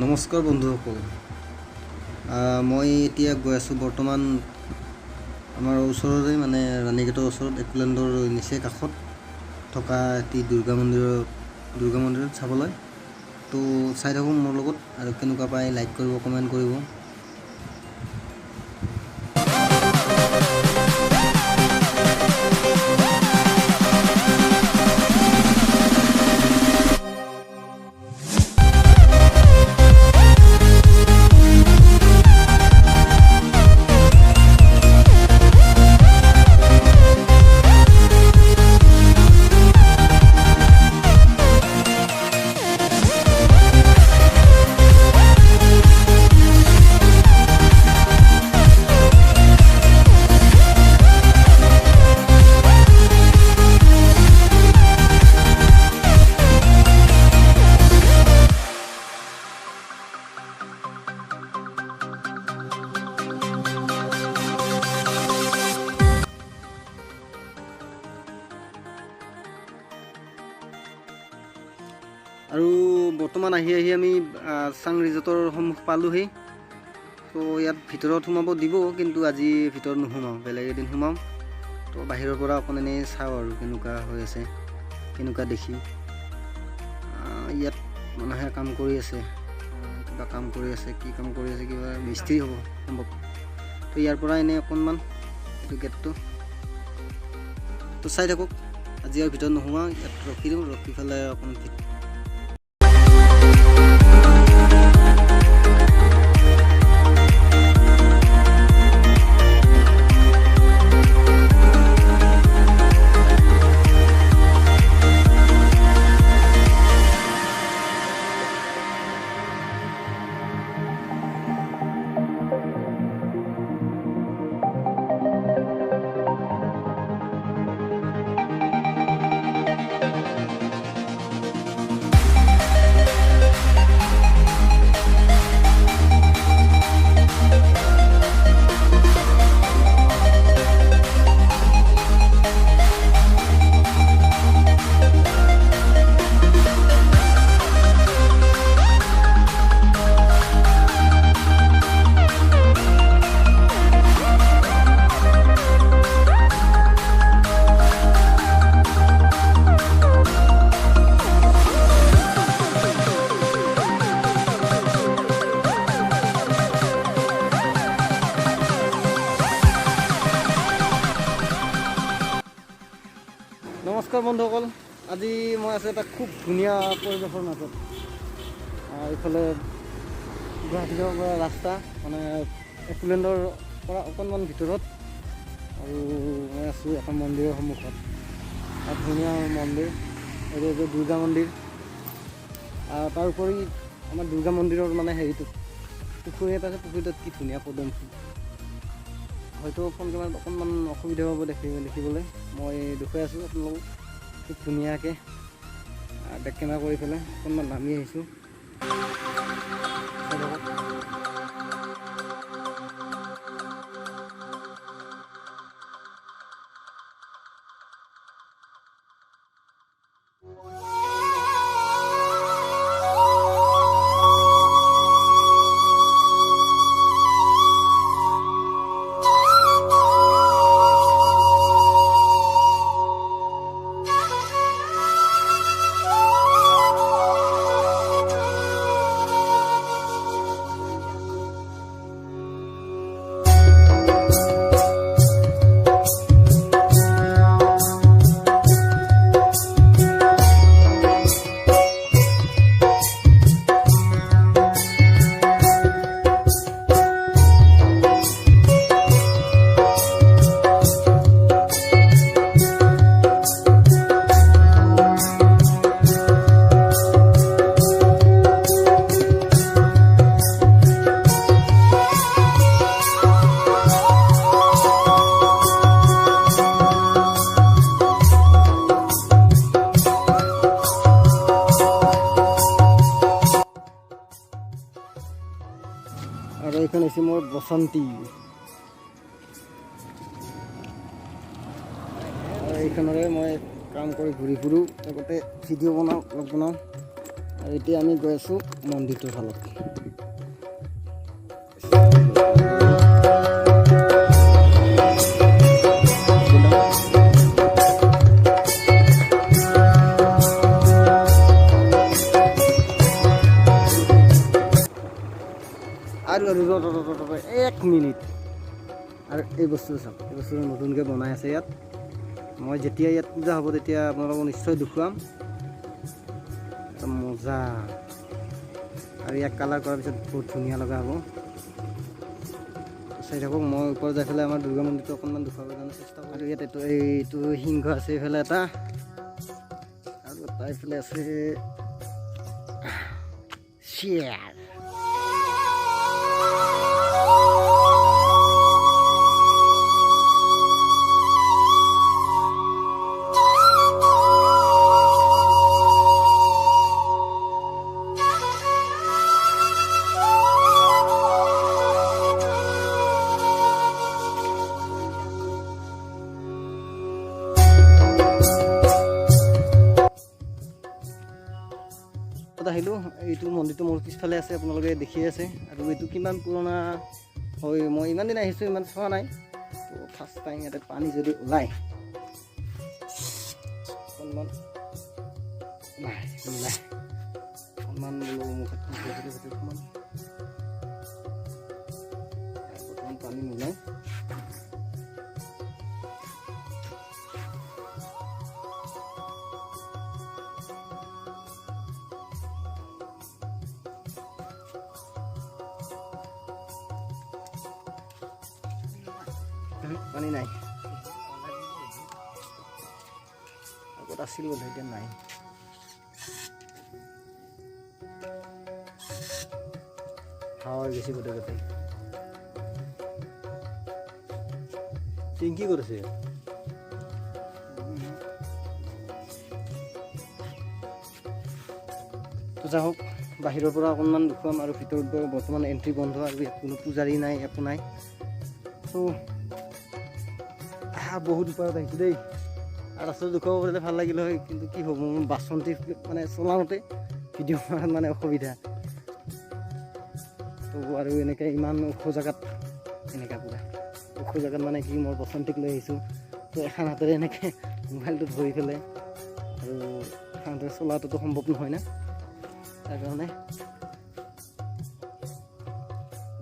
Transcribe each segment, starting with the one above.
নমস্কাৰ বন্ধুসকল, মই এতিয়া গৈ আছোঁ বৰ্তমান আমাৰ ওচৰতে মানে ৰাণীগেটৰ ওচৰত একলেণ্ডৰ নিচেই কাষত থকা এটি দুৰ্গা মন্দিৰত চাবলৈ। তো চাই থাকক মোৰ লগত, আৰু কেনেকুৱা পায় লাইক কৰিব, কমেণ্ট কৰিব। আৰু বৰ্তমান আহি আমি চাং ৰিজৰ্টৰ সন্মুখ পালোহি। তো ইয়াত ভিতৰত সোমাব দিব, কিন্তু আজি ভিতৰত নোসোমাওঁ, বেলেগ এদিন সোমাম। তো বাহিৰৰ পৰা অকণ এনেই চাওঁ আৰু কেনেকুৱা হৈ আছে, কেনেকুৱা দেখি। ইয়াত মানুহে কাম কৰি আছে, কিবা কাম কৰি আছে, কি কাম কৰি আছে, কিবা মিস্ত্ৰী হ'ব সম্ভৱ। তো ইয়াৰ পৰা এনেই অকণমান এইটো গেটটো তো চাই থাকক। আজি আৰু ভিতৰত নোসোমাওঁ, ইয়াত ৰখি দিওঁ, ৰখি পেলাই অকণ নমস্কাৰ বন্ধুসকল, আজি মই আছোঁ এটা খুব ধুনীয়া পৰিৱেশৰ মাজত। এইফালে গুৱাহাটীৰ পৰা ৰাস্তা, মানে একলেণ্ডৰ পৰা অকণমান ভিতৰত, আৰু মই আছোঁ এখন মন্দিৰৰ সন্মুখত। এটা ধুনীয়া মন্দিৰ, এইটো হৈছে দুৰ্গা মন্দিৰ। তাৰোপৰি আমাৰ দুৰ্গা মন্দিৰৰ মানে হেৰিটোত পুখুৰী এটা আছে, পুখুৰীটোত কি ধুনীয়া পদুম ফুল। হয়তো ফোন কেমেৰাত অকণমান অসুবিধা হ'ব দেখিবলৈ, মই দেখুৱাই আছোঁ আপোনালোকক খুব ধুনীয়াকৈ। বেক কেমেৰা কৰি পেলাই অকণমান নামি আহিছোঁ। আৰু এইখন হৈছে মোৰ বসন্তী। এইখনৰে মই কাম কৰি ঘূৰি ফুৰোঁ, লগতে ভিডিঅ' বনাওঁ, ব্লগ বনাওঁ। আৰু এতিয়া আমি গৈ আছোঁ মন্দিৰটোৰ ফালত। আৰু 1 মিনিট আৰু এই বস্তু চাওক, এই বস্তুটো নতুনকৈ বনাই আছে ইয়াত। মই যেতিয়া ইয়াত পূজা হ'ব তেতিয়া আপোনালোকক নিশ্চয় দেখুৱাম। মজা। আৰু ইয়াক কালাৰ কৰাৰ পিছত বহুত ধুনীয়া লগা হ'ব। চাই থাকক, মই ওপৰত যাই পেলাই আমাৰ দুৰ্গা মন্দিৰটো অকণমান দেখুৱাবৰ কাৰণে চেষ্টা কৰোঁ। আৰু ইয়াত এইটো সিংহ আছে এইফালে এটা, আৰু এটা এইফালে আছে শ্বেয়াৰ। আহিলোঁ, এইটো মন্দিৰটো মোৰ পিছফালে আছে, আপোনালোকে দেখিয়ে আছে। আৰু এইটো কিমান পুৰণা হয় মই ইমান দিন আহিছোঁ, ইমান চোৱা নাই। তো ফাৰ্ষ্ট টাইম ইয়াতে পানী যদি ওলায় অকণমান অকণমান বোলো মুখত বৰ্তমান পানী নোলায়। পানী নাই, আগত আছিল বোধ এতিয়া নাই। হাওয়া গেছি গোটে গোটে। টিংকি করেছে তো যা হোক, বাহিৰৰ পৰা অকণমান দেখুৱাম। আৰু ভিতৰত বৰ্তমান এণ্ট্ৰি বন্ধ, আৰু ইয়াত কোনো পূজাৰী নাই, একো নাই। তো বহুত ওপৰত আহিছোঁ দেই। আৰু ৰাস্তাটো দেখুৱাব পাৰিলে ভাল লাগিল হয়, কিন্তু কি হ'ব, মোৰ বাচন্তি মানে চলাওঁতে ভিডিঅ' কৰাত মানে অসুবিধা। তো আৰু এনেকৈ ইমান ওখ জেগাত, এনেকুৱা পুৰা ওখ জেগাত মানে কি মই বসন্তিক লৈ আহিছোঁ। তো এখন হাতেৰে এনেকৈ মোবাইলটো ধৰি পেলাই, আৰু এখন হাতেৰে চলাটোতো সম্ভৱ নহয় না, তাৰ কাৰণে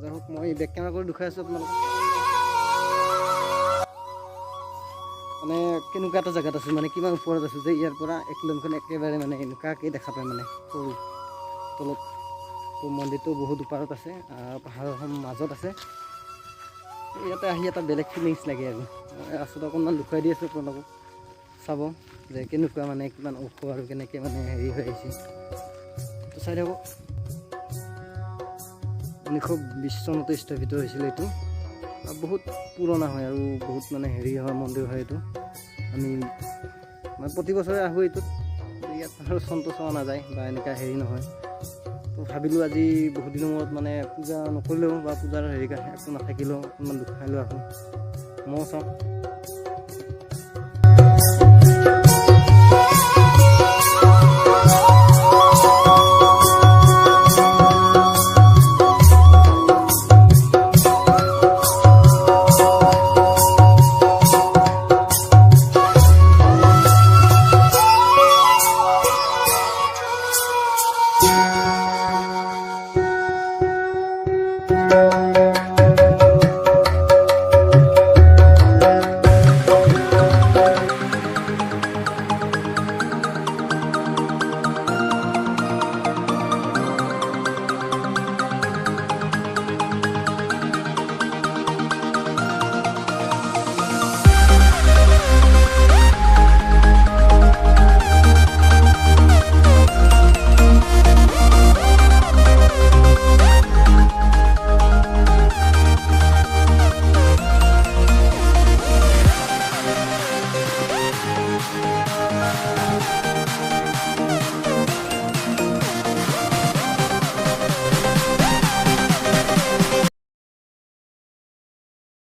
যাই হোক মই বেক কেমেৰা কৰি দেখুৱাই আছোঁ আপোনালোকক। মানে কেনেকুৱা এটা জেগাত আছোঁ, মানে কিমান ওপৰত আছোঁ যে ইয়াৰ পৰা একলনখন একেবাৰে মানে এনেকুৱাকৈ দেখা পায়, মানে সৰু তলত। তো মন্দিৰটো বহুত ওপৰত আছে, পাহাৰৰ মাজত আছে। ইয়াতে আহি এটা বেলেগ ফিলিংছ লাগে। আৰু মই ৰাস্তাটো অকণমান দেখুৱাই দি আছোঁ আপোনালোকক, চাব যে কেনেকুৱা মানে কিমান ওখ আৰু কেনেকৈ মানে হেৰি হৈ আহিছে। তো চাই থাকক। 1920 চনতে স্থাপিত হৈছিল এইটো, বহুত পুৰণা হয় আৰু বহুত মানে হেৰি হয় মন্দিৰ হয় এইটো। আমি মানে প্ৰতি বছৰে আহোঁ এইটোত, ইয়াত আৰু চনটো চোৱা নাযায় বা এনেকুৱা হেৰি নহয়। তো ভাবিলোঁ আজি বহুত দিনৰ মূৰত মানে পূজা নকৰিলেও বা পূজাৰ হেৰি একো নাথাকিলেও অকণমান দেখুৱাই লৈ আহোঁ, ময়ো চাওঁ।